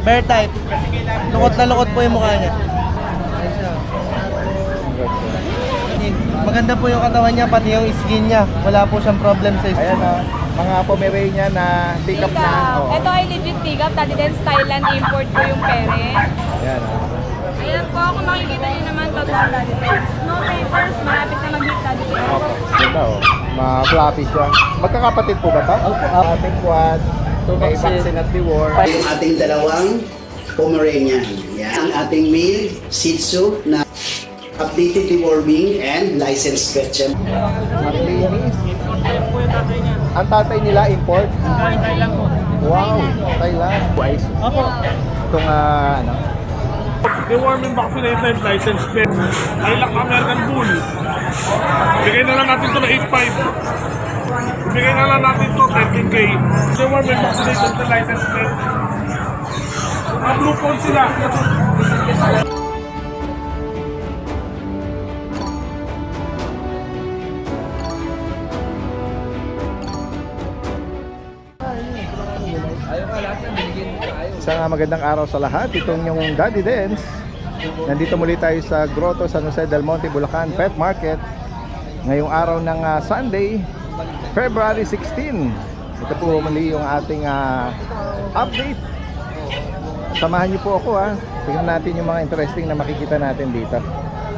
Bear type. Lukot na lukot po yung mukha niya. Maganda po yung katawan niya, pati yung skin niya. Wala po siyang problem sa skin. Ayan o, mga Pomeranian na pick up na. Oh. Ito ay legit pick up. Dati din Thailand import ko yung pere. Ayan o. Ayan po, kung makikita niyo naman, total dati din. No papers, malapit na mag-hit dati din. Okay. Ganda o. Ma-fluffy siya. Magkakapatid po ba ito? Ating quad. May vaccine at reward. Yung ating dalawang Pomeranian. Yan. Ang ating male Shih Tzu na updated deworming and licensed pet shop. Maglinis. Ang tatay nila import? Thailand po. Wow, Thailand. Wise. Opo. Itong ano? Deworming vaccinated license pet. Lilac American Bull. Bigay na lang natin ito na 8.5. Bigay na lang natin ito 13K. Deworming vaccinated license pet. Ang blue phone sila. Isang magandang araw sa lahat. Itong yung Daddy Dens. Nandito muli tayo sa Grotto San Jose del Monte, Bulacan Pet Market. Ngayong araw ng Sunday, February 16. Ito po muli yung ating update. Samahan niyo po ako Tingnan natin yung mga interesting na makikita natin dito.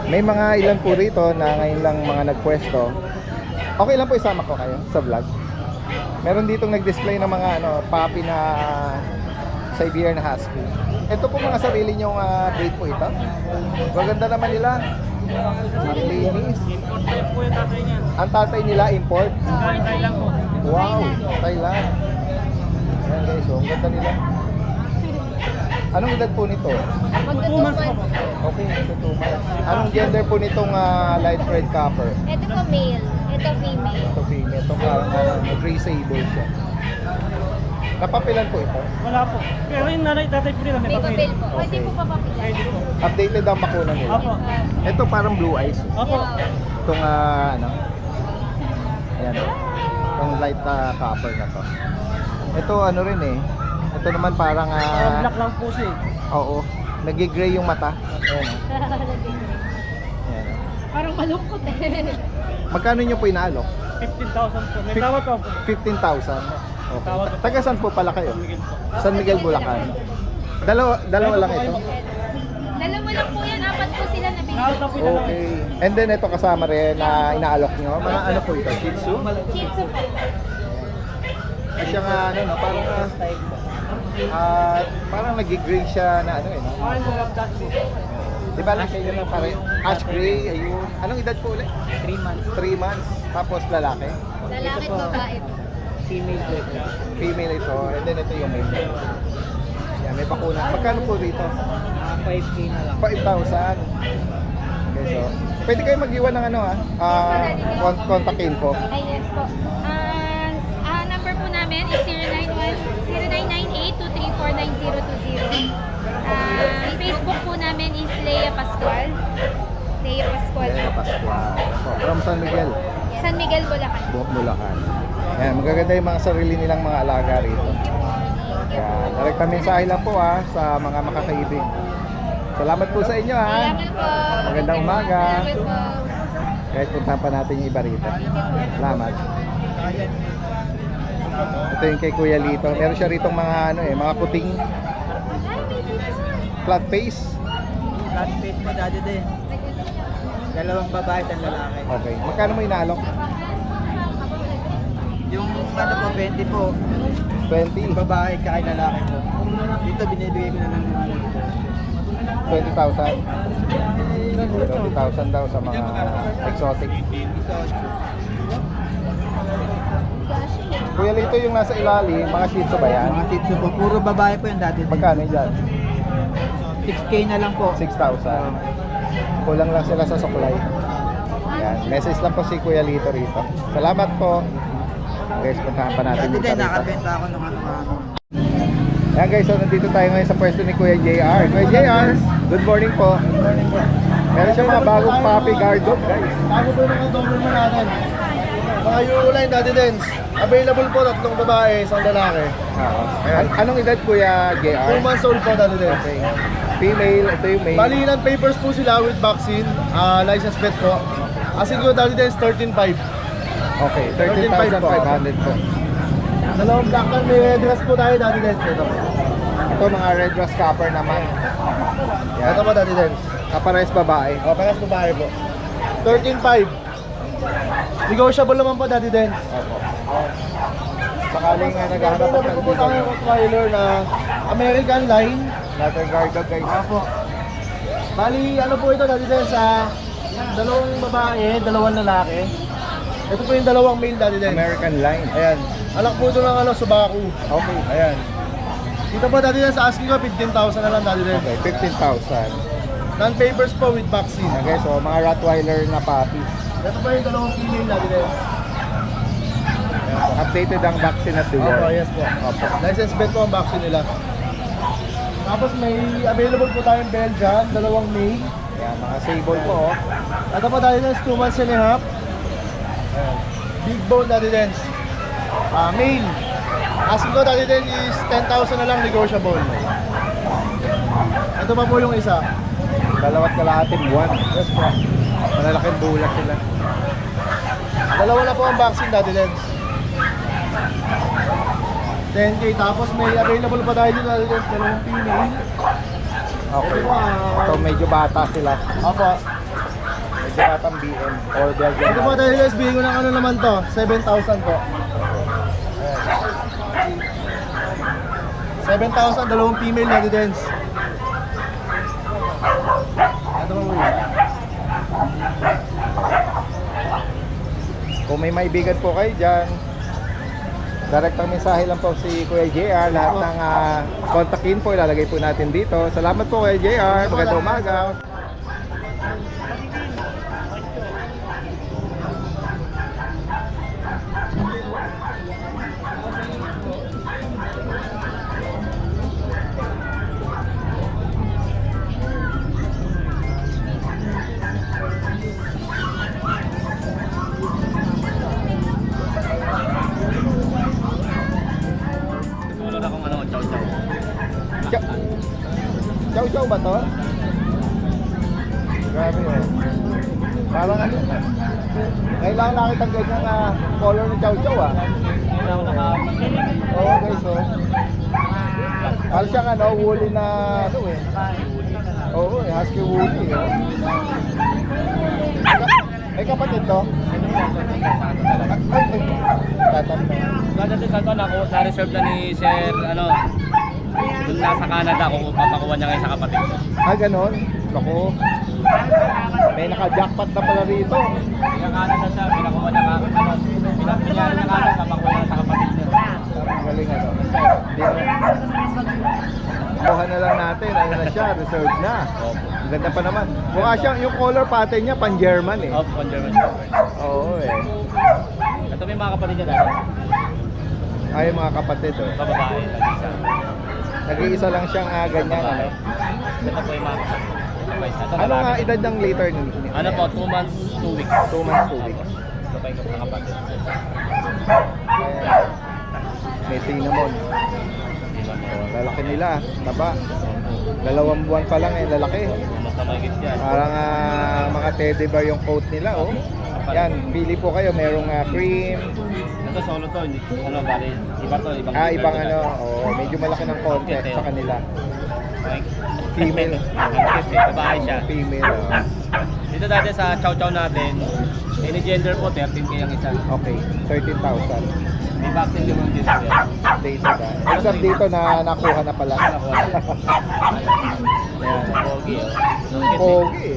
May mga ilan po rito na ngayon lang mga nagpwesto. Okay lang po isama ko kayo sa vlog. Meron ditong nag-display ng mga puppy na Siberian Husky. Ito po mga sarili nyong breed po ito. Maganda naman nila. Maglinis. Ang tatay nila import? Thailand po. Wow, Thailand. Ayan guys, ang ganda nila. Anong edad po nito? Magtutuman. Okay, ito 2 months. Anong gender po nitong light red copper? Ito po male, ito female. Ito female. Ito parang gray sable siya. Napapilan po ito? Wala po. Pero yung nanay, tatay po nila may May papel. papel po. Pwede po papapila. Updated ang bakuna nila. Opo. Ito parang blue eyes. Opo. Itong ayan. Itong light copper na to. Ito ano rin Ito naman parang Black lang po siya oo. Nag-gray yung mata. Ayan. Ayan. Parang malungkot Magkano nyo po inaalok? 15,000 po. May tawad pa po. 15,000. Okay. Tawad pa. Taga saan po pala kayo? Miguel po. San Miguel, Bulacan. Dalawa lang ito. Dalawa lang po yan, apat po sila na binigay. Nakauta po yung dalawa. Okay. And then ito kasama rin na inaalok nyo. Mga ano po ito? Shih Tzu? Shih Tzu po. Ay siya nga parang nag-gray siya na no? Parang mga black po. Di ba lang kayo na pare? Ash gray, ayun. Anong edad po ulit? 3 months. 3 months. Tapos lalaki. Lalaki at babae po. Female po. Female ito. And then ito yung male. Yan, may bakuna. Magkano po dito? 5K na lang. 5,000. Okay, so pwede kayo mag-iwan ng contact info. Ay, yes po. Number po namin is 0998-2349-020. Facebook po namin is Lea Pascual. Lea Pascual. Lea Pascual. From San Miguel, San Miguel, Bulacan. Bulacan. Yan, magaganda yung mga sarili nilang mga alaga rito. Yan, direkta mensahe lang po sa mga makakaibig. Salamat po sa inyo Salamat po. Magandang umaga. Salamat po. Kahit puntahan pa natin yung iba rito. Salamat. Ito yung kay Kuya Lito. Meron siya rito mga mga puting flat face. Flat face mo dati din. Dalawang babae at lalaki. Okay. Magkano mo inaalok? Yung ano po, 20 po. 20. Babae kaya lalaki po. Dito binibigay ko na lang ng 20,000. 20,000 daw sa mga exotic. Kuya Lito, yung nasa ilalim, mga Shih Tzu ba yan? mga tito po. Puro babae po yung dati din. Magkano dyan? 6K na lang po. 6,000. Kulang lang sila sa suklay. Yan. Message lang po si Kuya Lito rito. Salamat po. Guys, puntahan pa natin Dati dito din, rito. nakabenta ako ng ano. Yan guys, so nandito tayo ngayon sa pwesto ni Kuya JR. Kuya JR, good morning po. Good morning po. Meron siya mga bagong puppy guard dog guys. Bago po ng Doberman natin. Mga Euroline Daddy Dens. Available po, 3 babae, 1 lalaki. Oo. Anong edad Kuya 2 JR? months old po Daddy Dens. Okay. Female, ito yung male. Bali ilang papers po sila with vaccine, license plate po. Asking ko Daddy Dens, 13.5. Okay, 13,500 13,500 po. Dalawang black and may red dress po tayo Daddy Dens. Ito. Ito mga red dress copper naman. Ito po Daddy Dens. Kapares babae. O, parehas babae po. 13.5. Negotiable naman po Daddy Dens. Opo. Sakaling naghahanap Available ng po tayo ng Rottweiler na American line. Leather guard dog guys. Opo. Bali, ano po ito Daddy Dens, dalawang babae, 2 lalaki. Ito po yung 2 male Daddy Dens. American line. Ayan. Alak po ito ng Subaku. Okay. Ayan. Dito po Daddy Dens, asking ko 15,000 na lang Daddy Dens. Okay, 15,000. Non-papers po with vaccine. Okay, so mga Rottweiler na puppy. Ito po yung 2 female Daddy Dens. Updated ang vaccine at the Opo, world. yes po. Opo. License bet po ang vaccine nila. Tapos may available po tayong Belgian, 2 male. Yan, mga sable po. Oh. Ito po Daddy Dens, 2 months and a half. Ayan. Big bone Daddy Dens. Male. Asking ko Daddy Dens is 10,000 na lang negotiable. Ito pa po yung isa. Dalawat kalahating buwan. Yes po. Malalaking bulak sila. 2 na po ang vaccine Daddy Dens. 10K. Tapos may available pa tayo dito Daddy Dens, 2 female. Okay. Ito po, So medyo bata sila. Opo. Medyo batang BM or Belgian. Ito po Daddy Dens, bigyan ko ng ano naman to, 7,000 po. 7,000, 2 female Daddy Dens. Ito po muna. Kung may maibigan po kayo dyan, direct ang mensahe lang po si Kuya JR. Lahat ng contact info ilalagay po natin dito. Salamat po Kuya JR. Magandang umaga. Tulad akong ano, chow-chow. Chow-chow ba to? Grabe eh. Parang ano. Kailangan nakitang ganyan color ng chow-chow ah. Hindi ako Oo guys oh. Parang siyang ano, woolly na ano eh. Oo eh, husky woolly eh. May kapatid to? Ay, tatanong. Dati sa ito, na-reserve na ni Sir, ano, dun nasa Canada, kung papakuha niya ngayon sa kapatid ko. Ganon? Ako. May naka-jackpot na pala rito. Sa Canada siya, pinakuha niya ka, ano, pinakuha niya Canada, papakuha niya sa kapatid niya. Ang galing ano. Hindi na. Kuha na lang natin. Ano na siya, reserved na. Ang ganda pa naman. Mukha siyang, yung color pattern niya, pan-German eh. Opo, on German Shepherd. Oo eh. Ito may mga kapatid niya dati. Ay, mga kapatid oh. Babae, nag-isa. Nag-iisa lang siyang ganyan ano. Ito po yung mga kapatid. Ito pa isa. Ito Ano nga lalaki. edad ng later ni? Ano po, 2 months, 2 weeks. 2 months, 2 weeks. Ito pa yung mga kapatid. Ayan. May cinnamon. Iwan mo. Oh, lalaki nila, taba. 2 buwan pa lang eh, lalaki. Mas na mahigit yan. Parang mga teddy bear yung coat nila oh. Yan, pili po kayo, merong cream. Ito solo to, hindi, ano, bali, iba to, ibang Ibang ano, oh, medyo malaki ng konti sa kanila. Female. Babae siya. Female. Oh. Dito dati sa chow-chow natin, any gender po, 13K ang isa. Okay, 13,000. May vaccine yung dito. Data ba? Except dito na nakuha na pala. Nakuha na. Ayan. Pogi, oh. Pogi.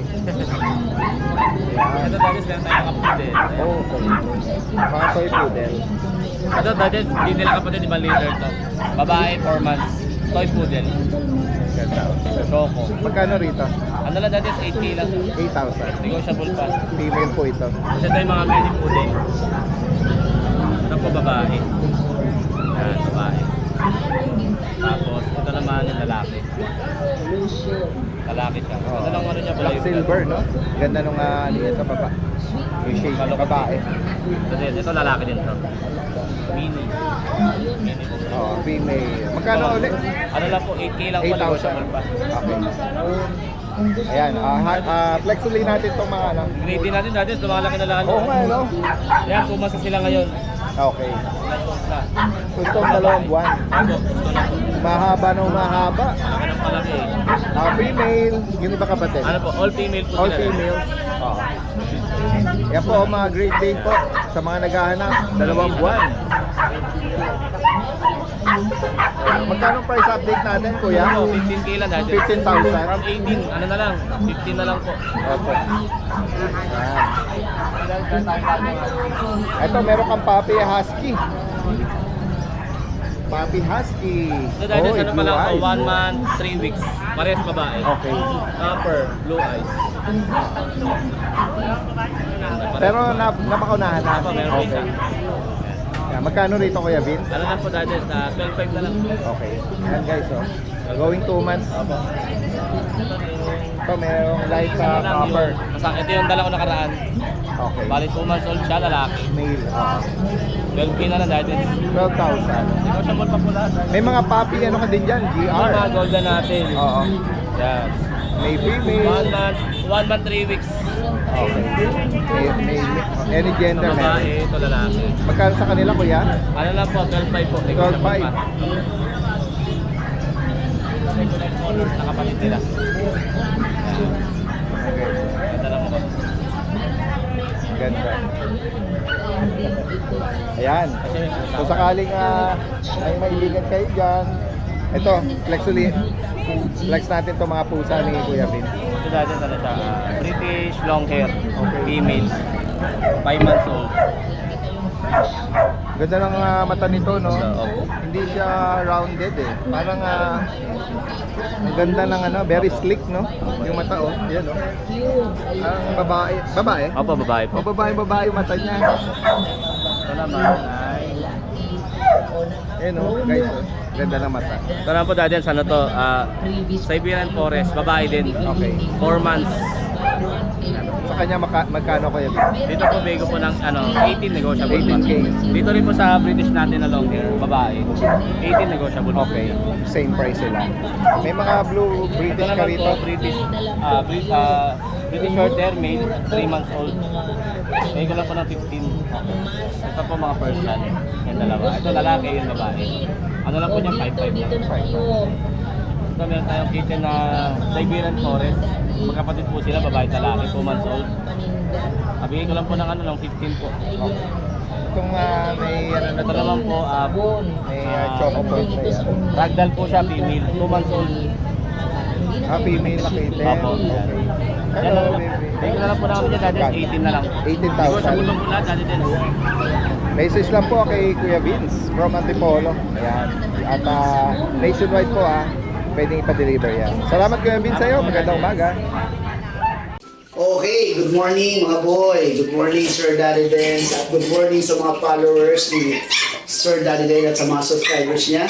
Ito dati sila tayo kapatid. Oh, okay. Mga toy poodle. Ito dati, hindi nila kapatid, ibang leader to. Babae, 4 months. Toy poodle. Ganda. Choco. Magkano rito? Ano lang dati, 8K lang. 8,000. Negotiable pa. Female po ito. Kasi ito yung mga mini poodle. Ito po babae. Yan, babae. Tapos, ito naman yung lalaki. Lalaki siya. Ito lang ano niya pala Black silver, no? Ganda nung ano ito, baba. Appreciate yung babae. Ito lalaki din to. Mini. Mini po. Oh, female. Magkano ulit? Ano lang po, 8K lang po. 8,000. Negotiable pa. Okay. Ayan, flex ulit natin itong mga ano. Grade din natin dati, lumalaki na lang. Oo nga, no? Yan, pumasa sila ngayon. Okay. Na. Gustong 2 buwan. Ako, gusto na po. Mahaba na mahaba. Malaki ng malaki eh. Female, yun ba kapatid? Ano po, all female po All sila. female. Oo. Yan po, mga great day po sa mga naghahanap. 2 buwan. Magkano price update natin, kuya? Ano, 15K lang dati. 15,000. From 18, ano na lang, 15 na lang po. Opo. Ito, meron kang Papi Husky. Papi Husky. So dati Oy, ano pa blue lang po, eyes. 1 month, 3 weeks. Parehas babae. Okay. Upper, blue eyes. Pero napakaunahan na. Apa, meron isa. Yan, magkano rito, Kuya Vin? Ano lang po dati, 12.5 na lang. Okay. Yan guys, oh. Going 2 months. Ito, merong light Ano lang copper. yung, ito yung dala ko nakaraan. Okay. Bali 2 months old siya, lalaki. Male. 12K na lang dati. 12,000. Negotiable pa po lahat. May mga papi ano ka din dyan, GR. Mga golden natin. Oo. Yan. May female. 1 month, 3 weeks. Okay. May any gender meron. Babae, ito lalaki. Magkano sa kanila, kuya? Ano lang po, 12.5 po. 12.5. Nakapalit nila. Okay. Ganda lang mo. Ganda. Ayan. So sakaling may maibigan kayo dyan, ito, flex ulit. Flex natin to mga pusa ni Kuya Vin. Ito dati talaga siya. British long hair. Female. 5 months old. Ganda ng mata nito, no? Opo. Hindi siya rounded eh. Parang ang ganda ng very slick, no? Yung mata, oh. Yan, oh. Ang babae. Babae? Opo, babae po. O babae yung mata niya. Ito naman ay... Ayan, oh, guys, oh. Ganda ng mata. Ito naman po dati sa ano to, Siberian Forest, babae din. Okay. 4 months. Sa kanya magkano kayo? Dito po bego po ng 18 negotiable pa. 18K. Dito rin po sa British natin na long hair, babae. 18 negotiable pa. Okay. Same price sila. May mga blue Ito British ka naman rito. po, British short hair, male, 3 months old. Bego lang po ng 15. Ito po mga person, yung dalawa. Ito lalaki, yung babae. Ano lang po niya, 5'5 lang. Ito meron tayong kitten na Siberian Forest. Magkapatid po sila, babae at lalaki, 2 months old. Bigay ko lang po ng 15 po. Itong may ano na Ito to. naman po, May choco points na yan. ragdoll po siya, female, 2 months old. Female na kitten. Opo. Okay. Yan Hello, lang. baby. Bigay ko na lang po namin dyan, dati 18 na lang. 18,000. Hindi ko sa bulong po lahat, dati din. Message lang po kay Kuya Vince from Antipolo. Ayan. At nationwide po pwedeng ipa-deliver yan. Salamat Kuya Vince sa'yo. Magandang umaga. Okay, good morning mga boy. Good morning Sir Daddy Dance at good morning sa mga followers ni Sir Daddy Dance at sa mga subscribers niya.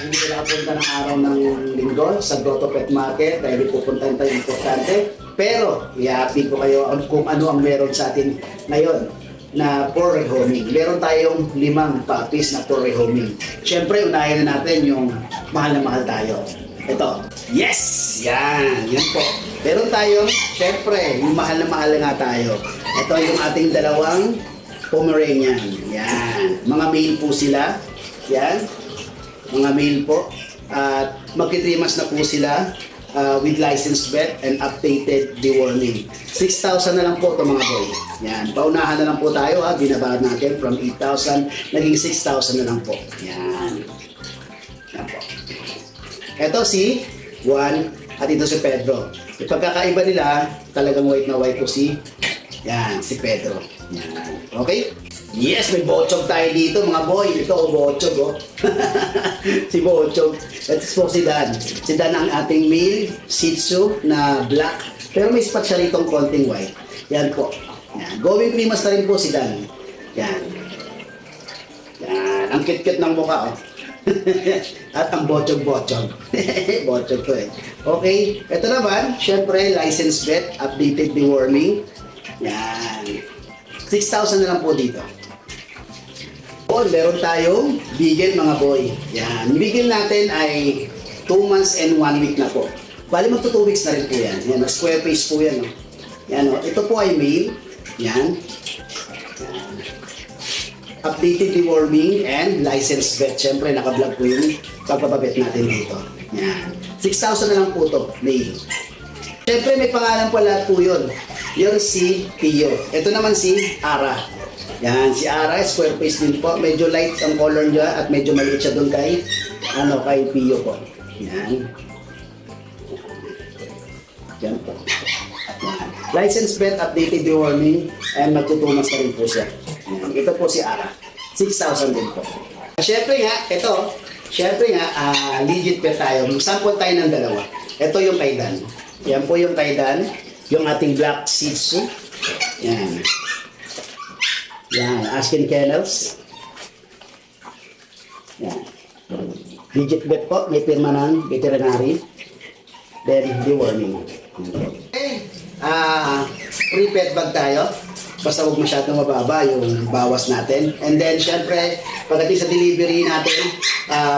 Hindi ko nakapunta ng araw ng linggo sa Grotto Pet Market dahil pupuntahan tayo importante. Pero, i-update ko kayo kung ano ang meron sa atin ngayon na for rehoming. Meron tayong 5 puppies na for rehoming. Siyempre, unahin na natin yung mahal na mahal tayo. Ito. Yes! Yan. Yan po. Meron tayong, siyempre, yung mahal na nga tayo. Ito yung ating 2 Pomeranian. Yan. Mga male po sila. Yan. Mga male po. At magki-3 months na po sila with licensed vet and updated deworming. 6,000 na lang po ito mga boy. Yan. Paunahan na lang po tayo binaba natin from 8,000 naging 6,000 na lang po. Yan. Yan po. Ito si Juan at ito si Pedro. Yung pagkakaiba nila, talagang white na white po si Pedro. Yan. Okay? Yes, may bochog tayo dito mga boy. Ito bochog oh. Si bochog. Ito po si Dan. Si Dan ang ating male Shih Tzu na black. Pero may spot siya rito konting white. Yan po. Yan. Going Primas na rin po si Dan. Yan. Yan. Ang cute-cute ng mukha oh. At ang bochog-bochog. Bochog to eh. Okay. Ito naman, syempre, licensed vet, updated deworming. Yan. 6,000 na lang po dito. Meron tayong bigel mga boy. Yan. Yung bigel natin ay 2 months and 1 week na po. Bali magto 2 weeks na rin po yan. Yan, square face po yan. No? Yan, no? Ito po ay male. Yan. Yan. Updated deworming and licensed vet. Siyempre, naka-vlog po yung pagpapabet natin dito. Yan. 6,000 na lang po to, male. Siyempre, may pangalan po lahat po yun. Yung si Pio. Ito naman si Ara. Yan, si Ara, square face din po. Medyo light ang color niya at medyo maliit siya doon kay Pio po. Yan. Yan po. Yan. License vet, updated deworming, and magtutumas na rin po siya. Yan. Ito po si Ara. 6,000 din po. Siyempre nga, legit vet tayo. Sample tayo ng dalawa. Ito yung kay Dan. Yan po yung kay Dan. Yung ating black Shih Tzu. Yan. Yan. Askin Kennels. Yan. Legit vet po. May pirma ng veterinary. Then, deworming. Okay. Free pet bag tayo. Basta huwag masyadong mababa yung bawas natin. And then, syempre, pagdating sa delivery natin,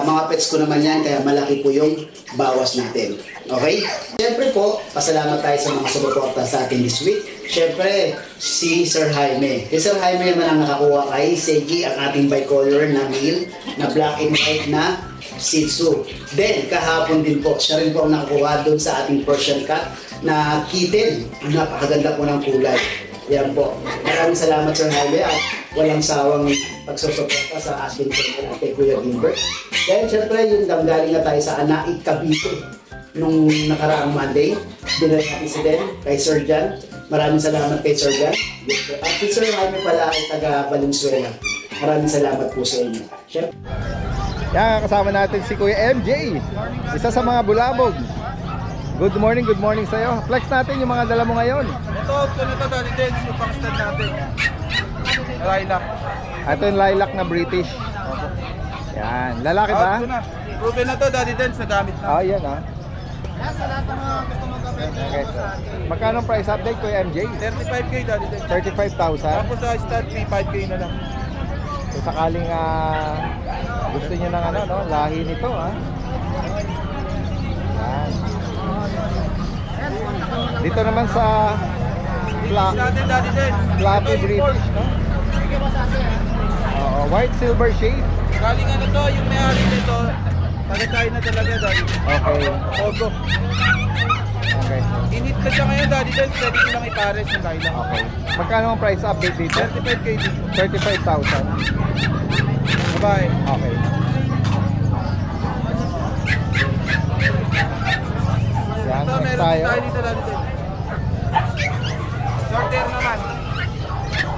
mga pets ko naman yan, kaya malaki po yung bawas natin. Okay? Syempre po, pasalamat tayo sa mga sumuporta sa atin this week. Syempre, si Sir Jaime. Si Sir Jaime naman ang nakakuha kay Segi, ang ating bicolor na male, na black and white na Shih Tzu. Then, kahapon din po, siya rin po ang nakakuha doon sa ating Persian cat na kitten. Ang napakaganda po ng kulay. Yan po. Maraming salamat Sir Jaime at walang sawang pagsusuporta sa Askin Kennel at kay Kuya Gilbert. Then, syempre, yung galing na tayo sa Anaig, Cavite nung nakaraang Monday. Dinala natin si Den kay Sir Jan. Maraming salamat kay Sir Jan. At si Sir Jaime pala ay taga Valenzuela. Maraming salamat po sa inyo. Syempre, Yan, kasama natin si Kuya MJ. Isa sa mga bulabog. Good morning sa'yo. Flex natin yung mga dala mo ngayon. Ito Daddy Dens, yung pang-stand natin. Lilac. Ito yung lilac na British. Yan. Lalaki ba? Ito na. Proven na to Daddy Dens, nagamit na. Oh, yan ah. Okay, so. Magkano ang price update Kuya MJ? 35k Daddy Dens. 35,000. Tapos sa stud fee, 5k na lang. So sakaling gusto niyo ng lahi nito Yan. Dito naman sa Natin Daddy Dens. fluffy Ito, British, import. no? White silver shade. Galing ano to, yung may-ari nito, taga-China na talaga Daddy Dens. Okay. Pogo. Okay. Init na siya ngayon Daddy Dens, pwede silang ipares yung lilac. Okay. Magkano ang price update dito? 35k dito. 35,000. Bye-bye. Okay. Yan, Ito, next meron tayo. tayo dito Daddy Dens. Short hair naman.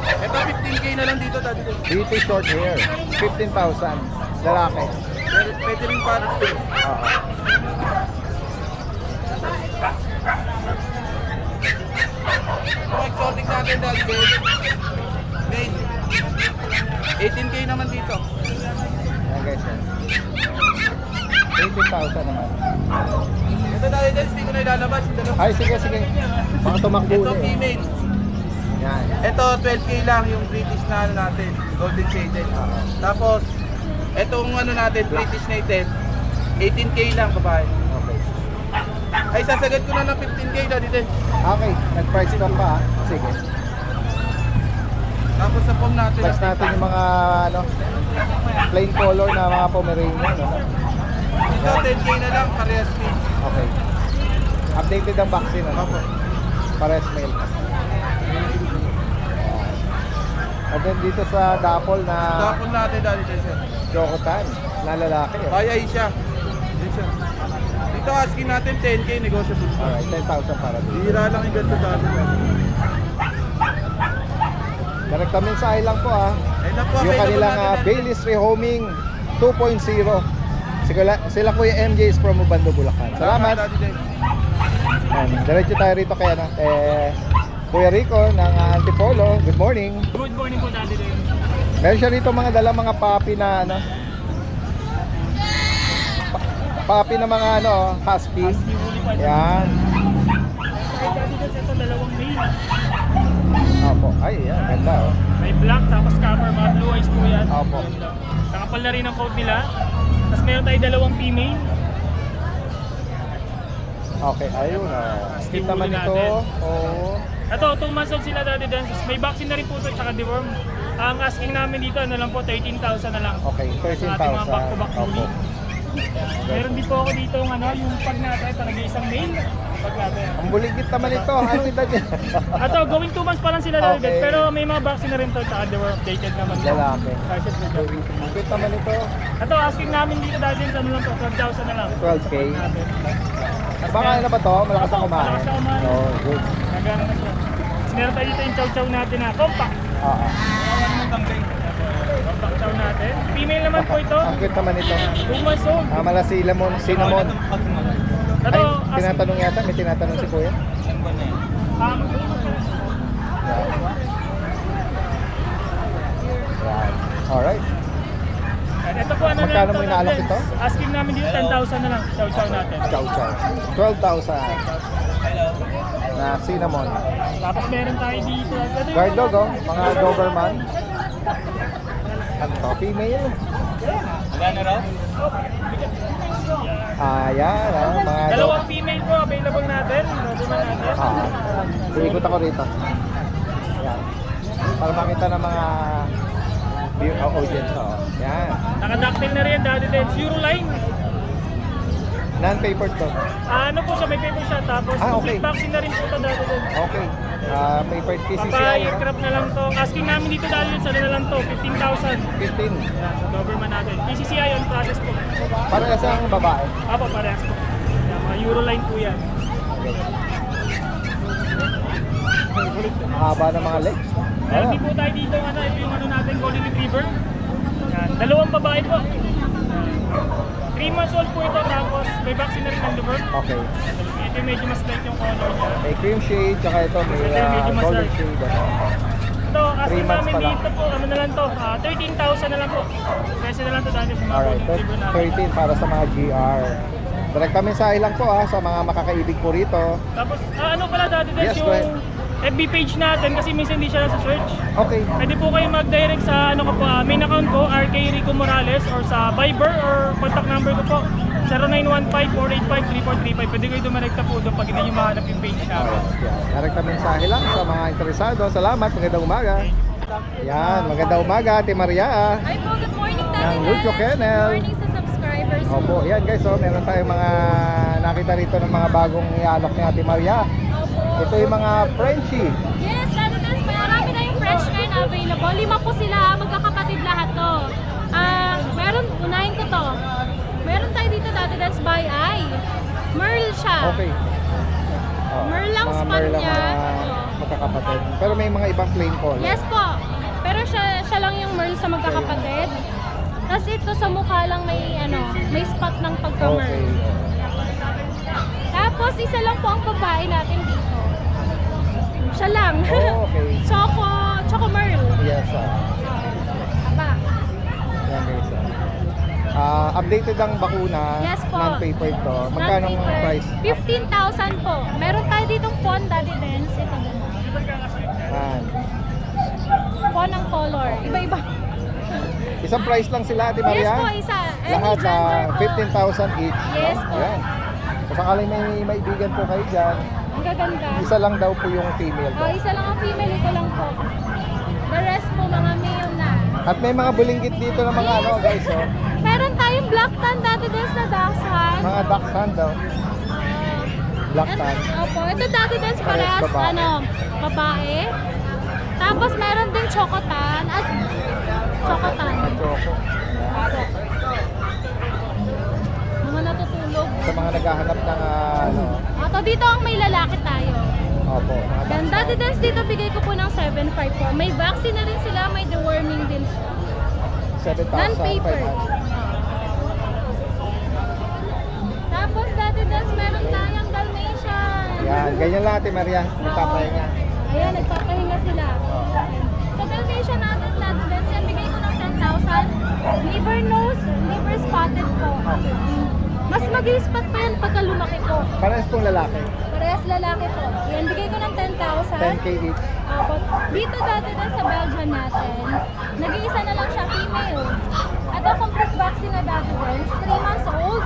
Ito 15k na lang dito Daddy Dens. British short hair. 15,000. Lalaki. Pwede rin pares din. Oo. Yung exotic natin Daddy Dens. Main. 18k naman dito. Yan guys. 18,000 naman. Ito Daddy Dens, hindi ko na ilalabas. Ay, sige. Mga tumakbo Ito na eh. female. Yan. Ito 12k lang yung British na ano natin. Golden shaded. Tapos, etong ano natin, British native. 18k lang babae. Okay. Ay, sasagad ko na ng 15k Daddy Dens. Okay. Nag-price drop pa Sige. Tapos sa pom natin. Flex natin yung mga plain color na mga Pomeranian. Ito 10k na lang, parehas pink. Okay. Updated ang vaccine. Pares mail. At then dito sa Dapol na Tapon natin Daddy Dens. Chocotan na lalaki. Ay siya. Yan siya. Dito asking natin 10k negotiable. Alright, 10,000 para dito. Hira lang yung ganito Daddy Dens. Direct kami sa lang po Ayun na po, Yung available kanilang natin, Daddy Dens. Baileys Rehoming 2.0. Sila Kuya MJ is from Ubando, Bulacan. Salamat. Daddy Dens. Diretso tayo rito kay Kuya Rico ng Antipolo. Good morning. Good morning po Daddy Dens. Meron siya rito mga dala mga papi na papi na mga husky. Yan. Daddy Dens, ito dalawang male. Opo. Ay, yan. Ganda, oh. May black, tapos copper, mga blue eyes po yan. Opo. Nakapal na rin ang coat nila. Tapos meron tayo dalawang female. Okay, ayun. Oh. Split Yung naman huli ito. natin. Oh. Ito, 2 months old sila dati din. May vaccine na rin po ito, tsaka deworm. Ang asking namin dito, ano lang po, 13,000 na lang. Okay, Sa ating mga 13,000. back-to-back Opo. bully. Meron din po ako dito yung pag natin, ito nag-iisang male. Pag natin. Ang buligit naman ito. Anong edad niya? Ito, going 2 months pa lang sila dati Okay. din. Pero may mga vaccine na rin to, tsaka deworm updated naman. Lalaki. Kasi po dyan. Split naman ito. Ito, asking namin dito dati, ano lang to, 12,000 na lang. 12K. Natin. Baka ano ba to? Malakas ang kumain. Malakas ang kumain. Oh, good. Nagano na siya. Tapos meron tayo dito yung chow-chow natin na compact. Oo. Compact chow natin. Female naman po ito. Ang cute naman ito. 2 months old. Mala cinnamon. Cinnamon. Ito, Ay, tinatanong yata. May tinatanong si Kuya. um, Yan. Alright. ito po ano Magkano na mo inaalok ito? Asking namin dito 10,000 na lang. Chow-chow natin. Chow chow. 12,000. Na cinnamon. Tapos meron tayo dito. Ito yung Guard dog, oh. Mga Doberman. Ano to? Female. Magkano raw? Ayan, ah. Mga dalawang female po available natin. Doberman natin. Iikot ako rito. Yan. Para makita ng mga audience. Oh. Yan. Nakadactyl na rin dati din. Euroline. Non-papered to. Ano po siya, may paper siya. Tapos Ah, okay. complete vaccine na rin po ito dati din. Okay. Papered PCCI. Papa-aircraft na lang to. Asking namin dito dahil yun sa na lang to. 15,000. 15. Yan, sa Doberman natin. PCCI on process po. Para sa babae. Apo, parehas po. Yan, mga Euroline po yan. Haba ng mga legs. Meron din po tayo dito, ito yung natin, Golden Retriever. Yan, dalawang babae po. 3 months old po ito, tapos may vaccine na rin ng liver. Okay. Ito yung medyo mas light yung color niya. May cream shade, tsaka ito may Ito yung medyo mas golden dark. shade. Ito, asking 3 months namin pa lang. dito po, ano na lang to, 13,000 na lang po. Kasi na lang to dati po mga Alright, Golden Retriever natin. 13 para sa mga GR. Direkta mensahe lang po sa mga makakaibig po rito. Tapos, ano pala dati din Yes, go ahead. yung FB page natin kasi minsan hindi siya nasa search. Okay. Pwede po kayo mag-direct sa main account ko, RK Rico Morales, or sa Viber or contact number ko po, 0915-485-3435. Pwede kayo dumirekta po doon pag hindi nyo mahanap yung page namin. Yan. Direkta mensahe lang sa mga interesado. Salamat, magandang umaga. Yan, magandang umaga, Ate Maria. Hi po, good morning Daddy Ng Dance. Lucho Kennel. Good morning sa subscribers ko. Opo, yan guys, oh, meron tayong mga nakita rito ng mga bagong ialok ni Ate Maria. Opo. Ito yung mga Frenchie. Yes, Daddy Dance, marami na yung French ngayon available. 5 po sila, magkakapatid lahat to. Meron, unahin ko to. Meron tayo dito Daddy Dance by eye. Merle siya. Okay. Oh, Merle lang mga span Merle lang niya. mga magkakapatid. Pero may mga ibang plain color. Yes po. Pero siya lang yung Merle sa magkakapatid. Tapos ito sa mukha lang may spot ng Okay. pagka-Merle. Tapos isa lang po ang babae natin dito. Siya lang. Oh, okay. Choco Merle. Yes, Aba. yan guys. Updated ang bakuna, Yes po. non-papered to. Magkano ang Non-paper. price? 15,000 po. Meron tayo ditong phone Daddy Dance. Ito din. Yan. Phone ng color. Iba-iba. Isang price lang sila, Ate Maria? Yes po, isa. Any Lahat gender po. 15,000 each. Yes po. Ayan. Kung sakaling may maibigan po kayo dyan, Ang gaganda. isa lang daw po yung female. Oh, isa lang ang female, ito lang po. The rest po, mga male na. At may mga bulinggit dito ng mga ano guys, oh. Meron tayong black tan Daddy Dance na dachshund. Mga dachshund daw. Black tan. Opo, ito Daddy Dance Parehas parehas, babae. babae. Tapos meron din chocotan at chocotan. Choco. Opo. Mga natutulog. Sa mga naghahanap ng ano, Ito dito ang may lalaki tayo. opo, mga Ganda Daddy Dance dito bigay ko po ng 7.5 po. May vaccine na rin sila, may deworming din. 7,500. Non-paper. Tapos Daddy Dance meron tayong Dalmatian. Yan, ganyan lang Ate Maria, nagpapahinga. Ayan, nagpapahinga sila. Sa Dalmatian natin, Daddy Dance, yan bigay ko ng 10,000. Liver nose, liver spotted po. Okay. Mas mag-spot pa yan pagka lumaki po. Parehas pong lalaki. Parehas lalaki po. Yan, bigay ko ng 10,000. 10K each. Opo. Dito dati din sa Belgian natin, nag-iisa na lang siya, female. At ang complete vaccine na dati din, 3 months old,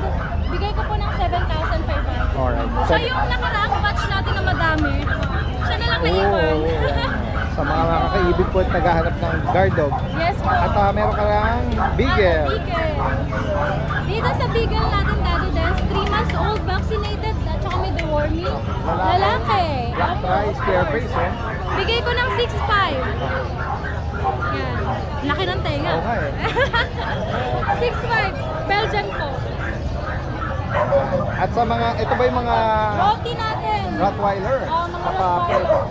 bigay ko po ng 7,500. Alright. Siya yung nakaraang batch natin na madami. Siya na lang naiwan. Sa mga makakaibig po at naghahanap ng guard dog. Yes po. At meron ka lang Beagle. Beagle. Dito sa Beagle natin dati din, 3 months old, vaccinated, at saka may deworming. Lalaki. Black eye, square face, eh. Bigay ko ng 6,500. Yan. Laki ng tenga. Oo nga, eh. 6,500. Belgian po. At sa mga, ito ba yung mga Rocky natin. Rottweiler? Oo, mga Kapapel. Rottweiler.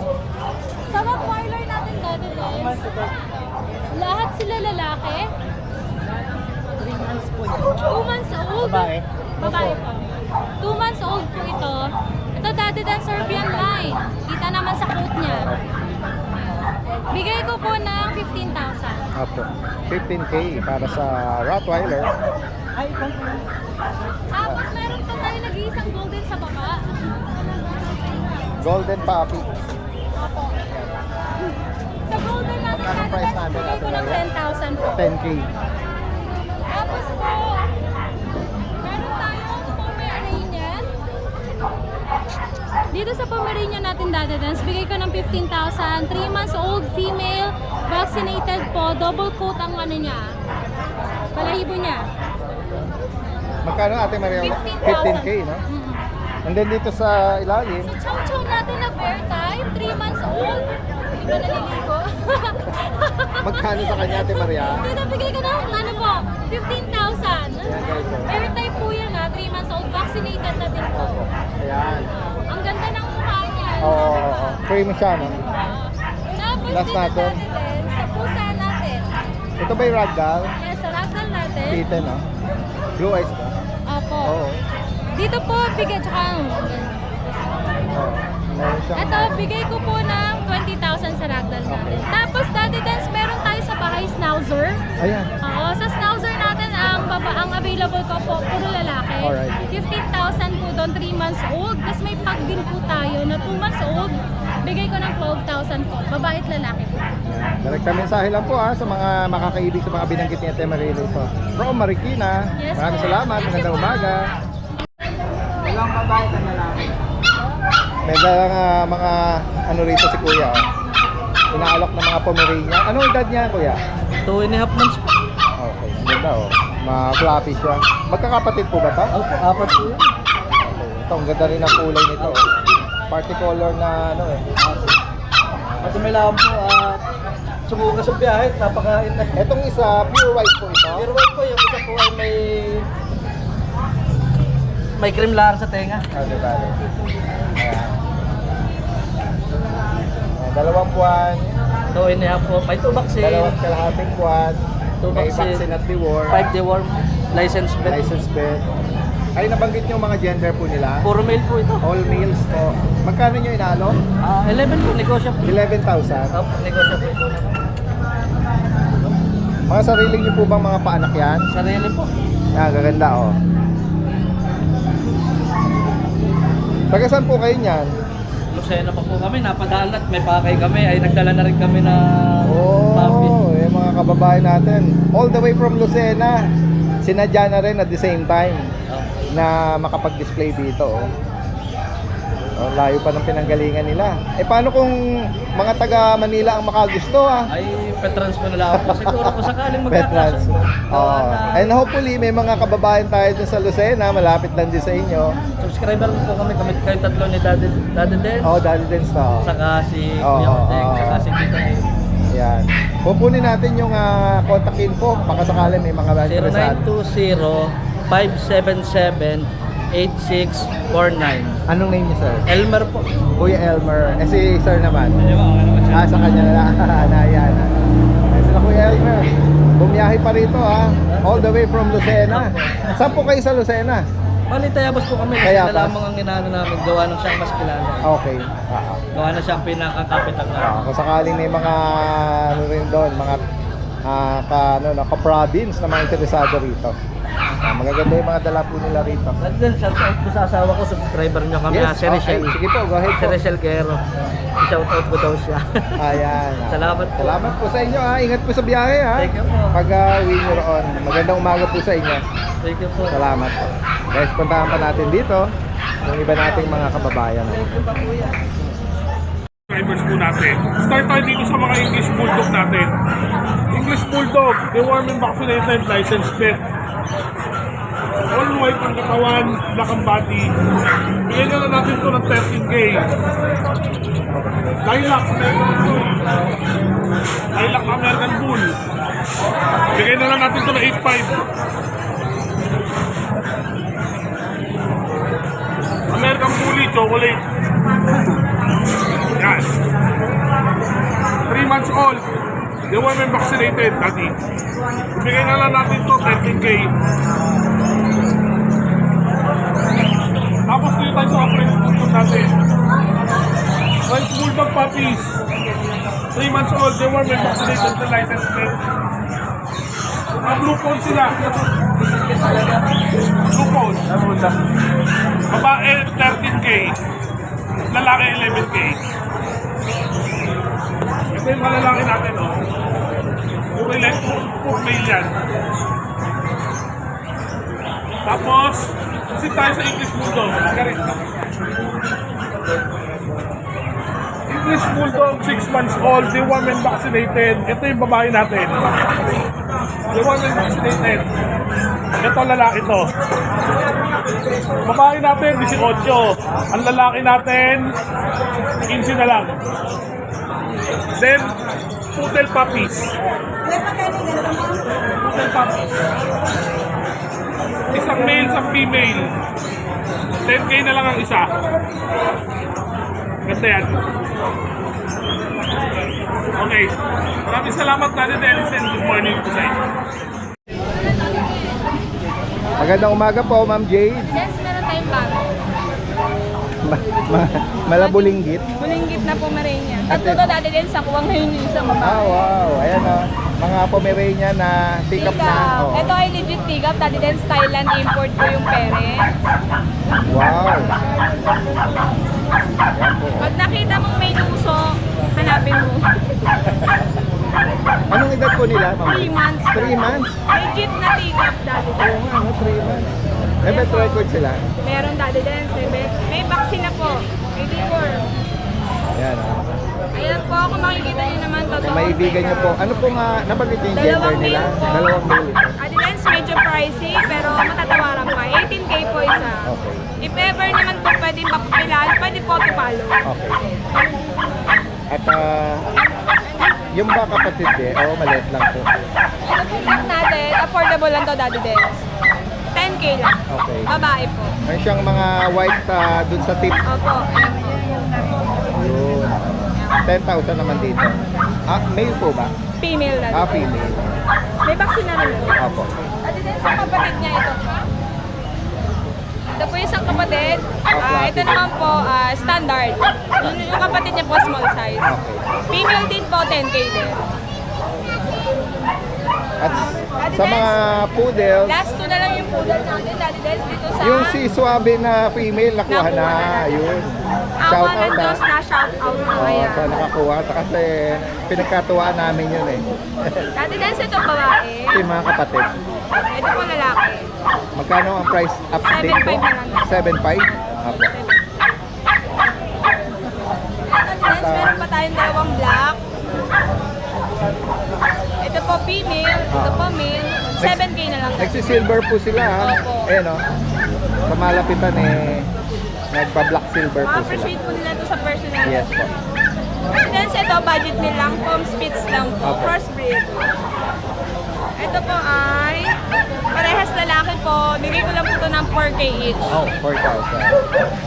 Sa Rottweiler natin dati din, lahat sila lalaki. 2 months old. Babae? Babae po. 2 months old po ito. Ito dati din Serbian line. Kita naman sa coat niya. Bigay ko po ng 15,000. Opo. 15K para sa Rottweiler. Tapos meron pa tayo nag-iisang golden sa baba. Golden Puppy. Opo. Sa golden natin Anong price natin, bigay ko ng 10,000 po. 10K. Tapos po, meron tayong Pomeranian. Dito sa Pomeranian natin dati, bigay ko ng 15,000. 3 months old, female, vaccinated po, double coat ang ano niya. Balahibo niya. Magkano Ate Maria? 15K, no? And then dito sa ilalim, Sa chow chow natin na bear type, 3 months old. Hindi ba naliligo? magkano sa kanya Ate Maria? Dito bigay ko ng ano po, 15,000. Ayan guys, oh. Bear type po yan ha, 3 months old, vaccinated na din po. Ayan. Ang ganda ng mukha niya. Oo, cream siya, no? Tapos Last dito natin. din, sa pusa natin. Ito ba yung ragdoll? Yes, sa ragdoll natin. Kitten, no? Blue eyes ba? Opo. Oo. Dito po, bigay, tsaka Oo. Meron siyang... ito, bigay ko po ng 20,000 sa ragdoll natin. Tapos dati dance, meron tayo sa bahay schnauzer. Ayan. Oo, sa schnauzer natin, ang available ko po, puro lalaki. Alright. 15,000 po doon, 3 months old. Tapos may pag din po tayo na 2 months old. Bigay ko ng 12,000 po. Babae at lalaki po. Direkta mensahe lang po sa mga makakaibig sa mga binanggit ni Ate Maria po. From Marikina. Yes, Maraming po. salamat. Thank you Magandang po. umaga. May dalang mga ano rito si Kuya. Oh. Inaalok ng mga Pomeranian. Anong edad niya, Kuya? 2.5 months po. Okay, ganda oh. Ma-fluffy siya. Magkakapatid po ba ito? Opo, 4 po yun. Okay. Ito, ang ganda rin ang kulay nito. Oh. Party color na ano eh. At may laban po at sumuga sa biyahe, napakain na. Itong isa, pure white po ito. Pero wait po, yung isa po ay may cream lang sa tenga. Ah, diba? Ayan. Dalawang buwan, 2.5 po. May 2 vaccine, dalawang kalahating buwan, 2 may vaccine, vaccine at reward, 5 deworm, license vet. license bed. Ay, nabanggit nyo mga gender po nila. Puro male po ito. All males po. Magkano nyo inalo? 11 po, negosyo po. 11,000. Opo, negosyo po. Mga sarili nyo po bang mga paanak yan? Sarili po. Ah, gaganda oh. Taga saan po kayo niyan? Lucena pa po kami, napadaan at may pakay kami. Ay nagdala na rin kami na puppy. Oh, yung mga kababayan natin. All the way from Lucena. Sinadya na rin at the same time na makapag-display dito. Oh. Oh, layo pa ng pinanggalingan nila. Eh paano kung mga taga Manila ang makagusto Ay, petrans po na lang po. Siguro po sakaling Veterans. magkakaso. Oh. And hopefully may mga kababayan tayo dun sa Lucena, malapit lang din sa inyo. Subscriber po kami kayo tatlo ni Daddy Den. Oh, dali din sa. Saka si Oo, Kuya Otek, oo. saka si Tito A. Yan. Kukunin natin yung contact info baka sakali may mga interesado. 0920-577-8649. Anong name niya, sir? Elmer po. Kuya Elmer. Eh si sir naman. Sa kanya na lang. Yan. Sila Kuya Elmer. Bumiyahe pa rito all the way from Lucena. Saan po kayo sa Lucena? Bali, tayabas po kami. Kasi Tayabas. na lamang ang inaano namin. Gawa nang siyang mas kilala. Okay. Gawa na siyang pinaka-capital na. Kung sakaling may mga ano rin doon, mga ka-province na mga interesado rito. Magaganda yung mga dala po nila rito. Then, shout out po sa asawa ko, subscriber niyo kami, si Rachel. Sige po, go ahead Si po. Rachel Guerrero. Shout out ko daw siya. Ayan. Salamat po. Salamat po sa inyo ha. Ingat po sa biyahe ha. Thank you po. Pag uwi nyo roon. Magandang umaga po sa inyo. Thank you po. Salamat po. Guys, puntahan pa natin dito yung iba nating mga kababayan. Subscribers po natin. Start tayo dito sa mga English Bulldog natin. English Bulldog, deworm and vaccinated, licensed pet. All white ang katawan, black ang body. Bigyan na lang natin ito ng 13K. Lilac, Lilac American Bull. Bigyan na lang natin ito ng 8.5. American Bully, chocolate. Yan. 3 months old. The women vaccinated, dati. Ibigay na lang natin to 13K. Tapos dito tayo sa French Bulldog natin. French Bulldog puppies. 3 months old, the women vaccinated, the license plate. Blue phone sila. Blue phone. Babae, 13K. Lalaki, 11K. Ito yung mga lalaki natin, oh. Okay lang, puro male yan. Tapos, kasi tayo sa English Bulldog. English Bulldog, 6 months old, the woman vaccinated. Ito yung babae natin. The woman vaccinated. Ito lalaki to. Babae natin, 18. Ang lalaki natin, 15 na lang. Then, poodle puppies. Poodle puppies. Isang male, isang female. 10K na lang ang isa. Ganda yan. Okay. Maraming salamat natin, Edison. Good morning po sa inyo. Magandang umaga po, Ma'am Jade. Yes, meron tayong bago. Malabulinggit. Bulinggit na Pomeranian. Tatlo to dati din sa kuwang ngayon yung isang babae. Ah, wow. Ayan o. Mga Pomeranian na pick up na. Oo. Ito ay legit tigap. Dati din sa Thailand, import ko yung parents. Wow. Ayan po. Pag nakita mong may tuso, hanapin mo. Anong edad po nila, Ma'am? 3 months. 3 months? Legit na tigap dati din. Oo nga, 3 months. Eh, may record sila. Meron dati din. May vaccine na po. May deworm. Ayan o. Ayan po, kung makikita niyo naman, totoo. May ibigan niyo po. Ano po nga, nabanggit niyo yung gender Dalawang nila? male po. Dalawang male ito. Adilens, medyo pricey, pero matatawaran pa. 18K po isa. Okay. If ever naman po pwedeng papapilaan, pwede po follow. Okay. At yung ba kapatid eh? Oo, maliit lang po. Ito po lang natin, affordable lang to, Daddy Dens. 10K lang. Okay. Babae po. Meron siyang mga white dun sa tip. Opo, ayan po. Yun. 10,000 naman dito. Ah, male po ba? Female na. Ah, female. May vaccine na rin po. Opo. Daddy Dens, ang kapatid niya ito. Ito po yung isang kapatid. Ito naman po, standard. Yung kapatid niya po, small size. Okay. Female din po, 10K din. At sa mga poodle, Last two na lang yung poodle natin, Daddy Dens, dito sa... yung si Suabe na female, nakuha na. Ayun. Shout Awa ng out Diyos na shout out na Oo, kaya. so nakakuha. Kasi pinagkatuwaan namin yun eh. Daddy Dens, ito babae. Ito yung mga kapatid. Ito po lalaki. Magkano ang price up to date po? 7.5 na lang. 7.5? Apo. Daddy Dens, meron pa tayong dalawang black. Ito po female, ito po male. 7K na lang. Nagsisilver po sila ha. Opo. Ayan o. Sa malapitan eh, nagpa-black silver po sila. Ma-appreciate po nila ito sa personal. Yes po. Daddy Dens, ito budget nilang Tom Spitz lang po. Opo. Crossbreed. Ito po ay parehas lalaki po. Bigay ko lang po ito ng 4K each. Oh, 4,000.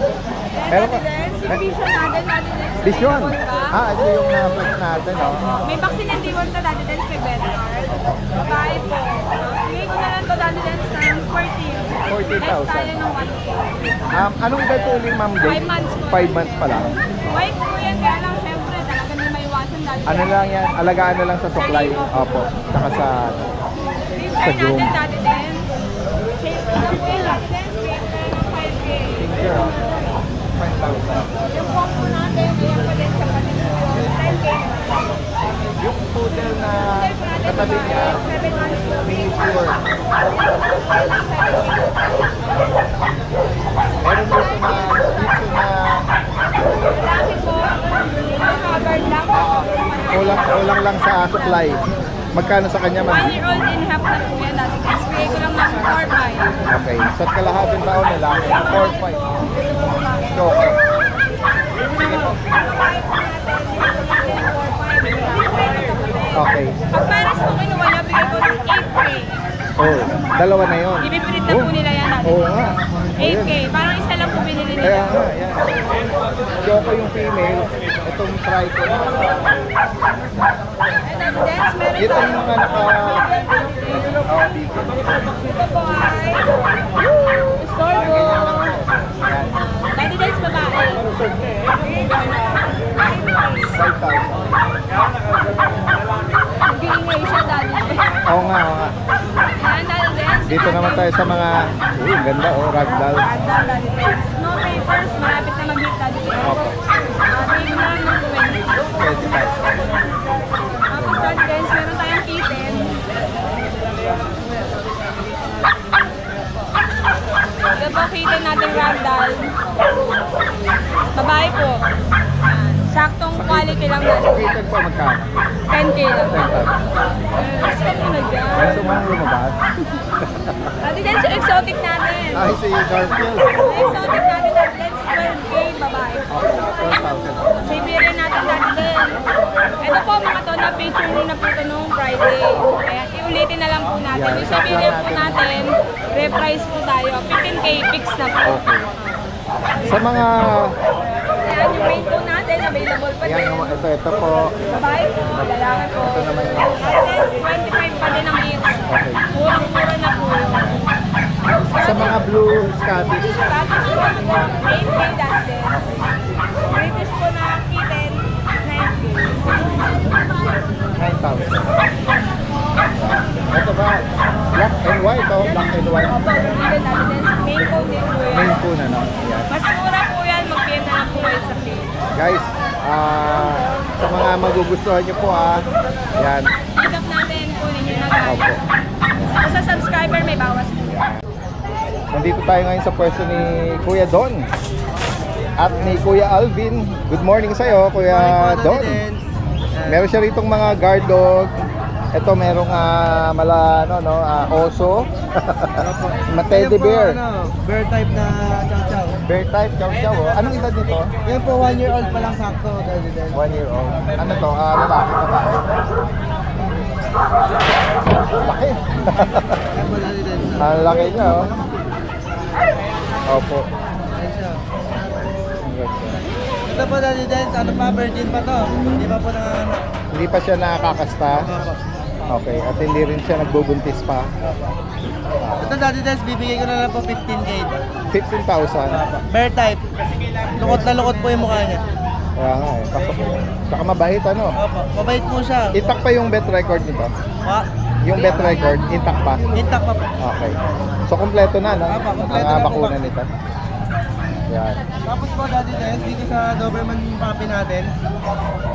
Meron Daddy pa- Dens, yung vision natin, Daddy Dens. Vision. may deworm ka. Ah, ito yung first natin oh. May vaccine and deworm to, Daddy Dens, may vet card. Babae po. Bigay ko na lang to, Daddy Dens, ng 14. 14,000. Next tayo ng 1K. Anong edad po ulit, Ma'am Jade? 5 months po. 5 months pa lang. White po yan, kaya lang syempre talaga hindi maiwasan, Daddy Dens. Ano lang yan, alagaan na lang sa supply. Sa libo. Opo. Saka sa Return Zoom. natin, Daddy Dens. here, oh. 5,000. Yung walk po natin, ayan pa din sa kanila. 10K. Yung poodle na katabi niya, 7 months po. miniature. Meron dito na dito na Lalaki po, covered lang. kulang lang sa supply. Magkano sa kanya, 1 ma'am? year old in half na po yan dati. Spray ko lang ng 4-5. Okay, sa kalahating taon na lang, 4-5. So, okay. Pag pares po kinuha niya, bigay ko ng 8K. Oh, dalawa na yun. Ibipilit na po nila yan dati. Oo nga. 8K. Parang isa lang po binili Kaya nila. nga, yan. Choco yung female, itong trico na. And then dance, meron Ito po. yung mga naka... Oh, bigyan. Ito po ay Storbo. Dati dance babae. 5,000. Nag-iingay siya dati. Oo nga, oo nga. Yan, dati dance. Dito naman tayo sa mga... Uy, ganda oh, ragdoll. Dati dance. No papers, malapit na mag-hit dati dance. Opo. Baby na ng 20. 25. Tapos dati dance, meron tayong kitten. Ito po kitten natin ragdoll. Babae po. Yan. Saktong quality lang natin. Kitten po magkano? 10K lang. 10,000. Gusto mo na dyan. Gusto mo nang lumabas? Dati din sa exotic natin. Ay, si Garfield. Sa exotic natin, dati din 12K babae. Okay, 12,000. Siberian natin dati din. Ito po mga to na picture nyo na po ito noong Friday. Kaya iulitin na lang po natin. Yan, Yung isang Siberian lang po natin. natin, reprice po tayo. 15K fix na po. Okay. Sa mga... Ayan yung main po natin, available pa Yan, din. ito po. Babae po, lalaki po. Ito naman yun. Dati din, 25 pa din ang each. Okay. Murang-mura na po yun. Sa mga blue Scottish. Tapos po, 8K dati din. British po na kitten, 9K. 9,000. Ito ba? Black and white, oh. Black and white. Opo, even dati din. Main coat din po yan. Main po na, no? Yan. Mas mura po yan, mag-PM na lang po kayo sa page. Guys, sa mga magugustuhan nyo po, yan. Pick up natin, kunin nyo na Opo. gaya. Tapos sa subscriber, may bawas po. Nandito tayo ngayon sa pwesto ni Kuya Don at ni Kuya Alvin. Good morning sa'yo, Kuya Don. Meron siya ritong mga guard dog. Ito merong oso. Teddy bear. Bear type na chow-chow. Bear type, chow chow. Oh. Anong edad nito? Yan po, 1 year old pa lang sakto. 1 year old. Ano to? Lalaki, babae. Laki. Yan po dati din. Ang laki niya, oh. Opo. Yan siya. Ito po dati din, ano pa, virgin pa to. Hindi pa po nanganganak. Hindi pa siya nakakasta. Opo. Okay, at hindi rin siya nagbubuntis pa. Ito dati din, bibigay ko na lang po 15K. 15,000. Bear type. Lukot na lukot po yung mukha niya. Kaya nga eh. Saka mabait ano. Opo, mabait po siya. Intact pa yung bet record nito. Yung bet record, intact pa. Intact pa po. Okay. So, kompleto na, no? Opo, kompleto Ang na po bakuna ba? nito. Yan. Tapos po dati din, dito sa Doberman puppy natin.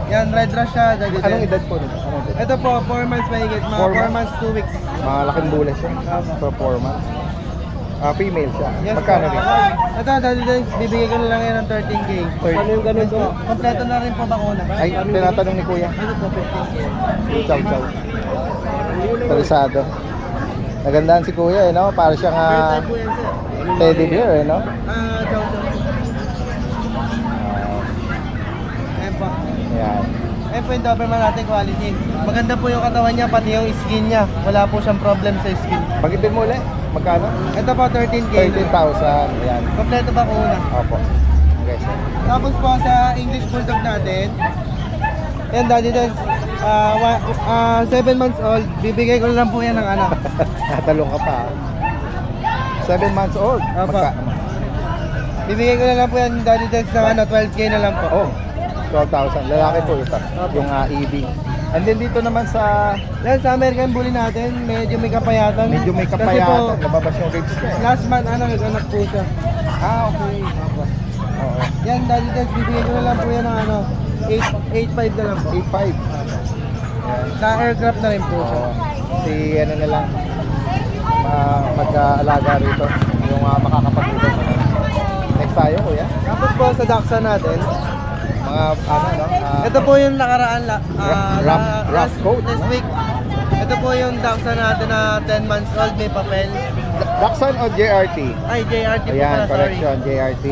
Yan, red rush siya dati din. Anong edad po nito? Anong edad? Ito po, 4 months mahigit. Mga 4 4 months, 2 weeks. Mga laking bules siya. So, 4 months. Female siya. Yes, Magkano po. rin? Ito, dati din, bibigay ko na lang yan ng 13K. Ano yung ganun Yes po, kompleto na rin po bakuna. Ay, tinatanong ni Kuya. Ito po, 15K. Chow chow. Interesado. Nagandaan si Kuya, eh, no? Para siyang Bear type po yan, sir. teddy bear, eh, no? Chow chow. Ayan po. Yan. Ayan po yung Doberman natin quality. Maganda po yung katawan niya, pati yung skin niya. Wala po siyang problem sa skin. Bagitin mo ulit. Magkano? Ito po, 13K. 13,000. Yan. Kompleto bakuna. Opo. Okay, sir. Tapos po sa English Bulldog natin, yan dati din, 7 months old, bibigay ko lang po yan ng anak. Natalong ka pa. 7 months old. Opo. Bibigay ko na lang po yan dati din ng 12K na lang po. Oh, 12,000. Lalaki po ito. Yung EB. And then dito naman sa Yan sa American Bully natin, medyo may kapayatan. medyo may Kasi kapayatan. po, Nababas yung ribs niya. last month, nag-anak po siya. Okay. Oo. Yan, Daddy Dance, bibigay ko na lang po yan ng ano, 8.5 na lang po. 8.5. Sa aircraft na rin po siya. Oo. Si ano na lang, mag-aalaga rito. Yung makakapag-ibig. Next tayo, kuya. Tapos po sa Daxa natin, Mga ano, no? ito po yung nakaraan rough coat, this no? week. Ito po yung Daxa natin na 10 months old, may papel. Dachshund o JRT? Ay, JRT po Ayan, pala, sorry. correction, JRT.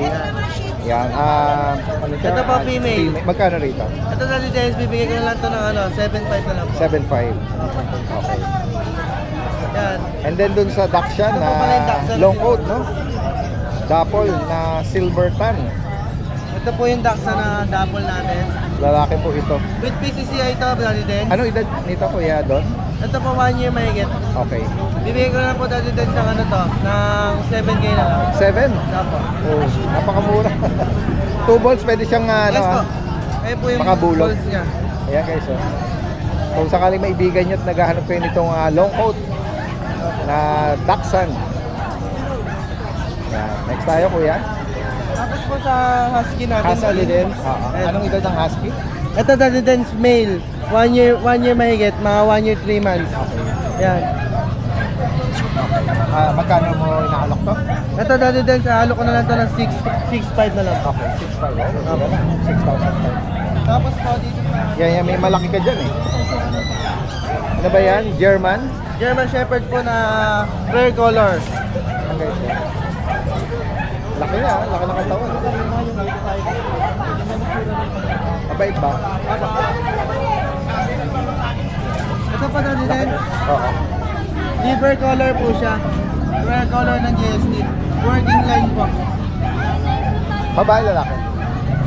Yan, ano siya? Ito po, female. Magkano rito? Ito na ni Dennis, bibigay ko na lang to ng ano, 7.5 na lang po. 7.5. Okay. Yan. And then dun sa Dachshund Ito pala yung na Dachshund. long coat, no? Dapple na silver tan. Ito po yung Daxa na double natin. Lalaki po ito. With PCCI ito, Daddy Dennis. Ano edad nito, kuya, doon? Ito po 1 year mahigit. Okay. Bibigay ko na lang po Daddy Dennis ng ano to, ng 7K na lang. 7? Dapo. Oh, napakamura. 2 balls, pwede siyang ano, Yes po. ah. Ayun po yung Makabulog. balls niya. Ayan guys, oh. Kung sakaling maibigan nyo at naghahanap kayo nitong long coat na Dachshund. Yan. Next tayo, kuya. Tapos po sa husky natin, Husky. Daddy Dennis. Anong edad ng husky? Ito Daddy Dennis male. 1 year mahigit, mga 1 year 3 months. Yan. Magkano mo inaalok to? Ito Daddy Dennis, halo ko na lang to ng 6.5 na lang. Okay, 6,500. 6,000. Tapos po dito sa Yan, may malaki ka dyan eh. Ano ba yan? German? German Shepherd po na rare color. Okay, so. Laki na, laki ng katawan. Mabait ba? Ito pa Daddy Dennis, Oo. liver color po siya. Rare color ng GST. Working line po. Babae, lalaki?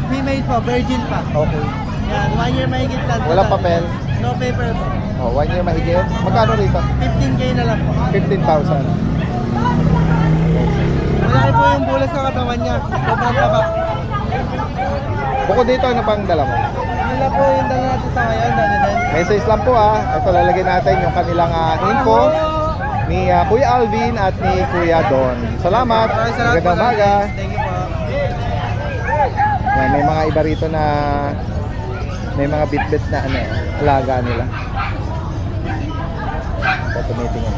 Female po, virgin pa. Okay. Yan, 1 year mahigit lang. Walang papel? No paper po. Oh, 1 year mahigit. Magkano rito? 15K na lang po. 15,000. Malaki po yung bulas sa katawan niya. Sobrang taba. Bukod dito, ano pang dala mo? Yun lang po yung dala natin sa ngayon, Daddy Dennis. Message lang po ah. Ito lalagay natin yung kanilang info ni Kuya Alvin at ni Kuya Don. Salamat. Maraming salamat po, Magandang Daddy umaga. Dennis. Thank you po. Yan, may mga iba rito na may mga bit-bit na ano, alaga nila. Ito tumitingin.